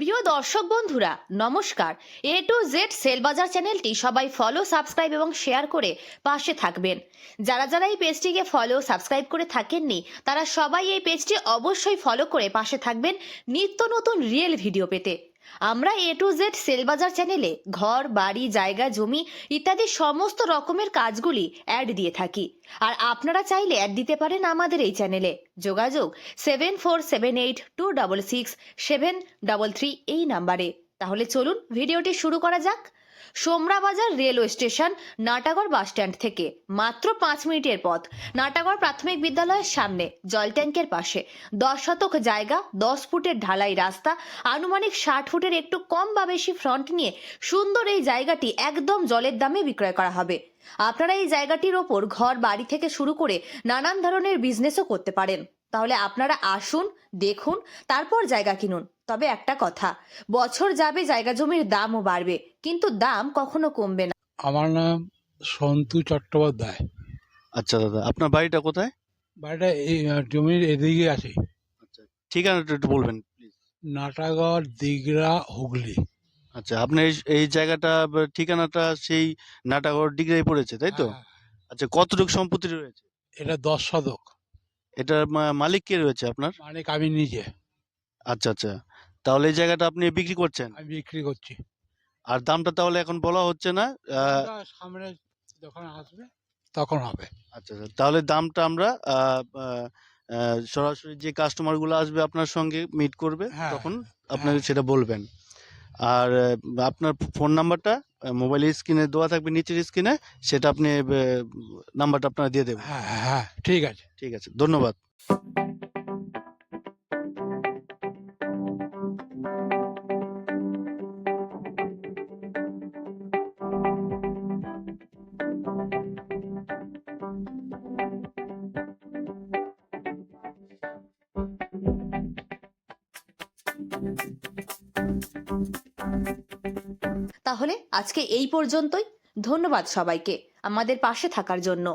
প্রিয় দর্শক বন্ধুরা নমস্কার। এ টু জেড সেলবাজার চ্যানেলটি সবাই ফলো, সাবস্ক্রাইব এবং শেয়ার করে পাশে থাকবেন। যারা যারা এই পেজটিকে ফলো, সাবস্ক্রাইব করে থাকেননি তারা সবাই এই পেজটি অবশ্যই ফলো করে পাশে থাকবেন নিত্য নতুন রিয়েল ভিডিও পেতে। আমরা এ টু জেড সেলবাজার চ্যানেলে ঘর, বাড়ি, জায়গা, জমি ইত্যাদি সমস্ত রকমের কাজগুলি অ্যাড দিয়ে থাকি। আর আপনারা চাইলে অ্যাড দিতে পারেন আমাদের এই চ্যানেলে। যোগাযোগ 7478266733 এই নাম্বারে। তাহলে চলুন ভিডিওটি শুরু করা যাক। Somrabazar railway station, Natagarh bus stand থেকে মাত্র 5 মিনিটের পথ। নাটাগড় প্রাথমিক বিদ্যালয়ের সামনে জল ট্যাঙ্কের পাশে 10 শতক জায়গা, 10 ফুটের ঢালাই রাস্তা, আনুমানিক 60 ফুটের একটু কম বা বেশি ফ্রন্ট নিয়ে সুন্দর এই জায়গাটি একদম জলের দামে বিক্রয় করা হবে। আপনারা এই জায়গাটির ওপর ঘর, বাড়ি থেকে শুরু করে নানান ধরনের বিজনেসও করতে পারেন। তাহলে আপনারা আসুন, দেখুন, তারপর জায়গা কিনুন। তবে একটা কথা, বছর যাবে জায়গা জমির দামও বাড়বে, কিন্তু দাম কখনো কমবে না। আমার নাম সন্তু চট্টোপাধ্যায়। আচ্ছা দাদা, আপনার বাড়িটা কোথায়? বাড়িটা এই জমির এদিকে আছে, আচ্ছা, ঠিকানাটা একটু বলবেন প্লিজ। নাটাগড়, দিগড়া, হুগলি। আচ্ছা, আপনার এই জায়গাটা ঠিকানাটা সেই নাটাগড় ডিগ্রায় পড়েছে, তাই তো? হ্যাঁ, আচ্ছা, কতটুকু সম্পত্তি রয়েছে? এটা 10 শতক, এটার মালিক কে রয়েছে আপনার? মানে আমি নিজে আচ্ছা আচ্ছা, তাহলে এই জায়গাটা আপনি বিক্রি করছেন, আমি বিক্রি করছি। আর দামটা তাহলে এখন বলা হচ্ছে না? দামটা সামনে যখন আসবে তখন হবে। আচ্ছা আচ্ছা, তাহলে দামটা আমরা সরাসরি যে কাস্টমারগুলো আসবে আপনার সঙ্গে মিট করবে, হ্যাঁ, তখন আপনাকে হ্যাঁ। সেটা বলবেন। আর আপনার ফোন নাম্বারটা মোবাইলের স্ক্রিনে দেওয়া থাকবে, নিচের স্ক্রিনে, সেটা আপনি নাম্বারটা আপনারা দিয়ে দেবেন। হ্যাঁ হ্যাঁ, ঠিক আছে। ঠিক আছে, ধন্যবাদ। তাহলে আজকে এই পর্যন্তই। ধন্যবাদ সবাইকে আমাদের পাশে থাকার জন্য।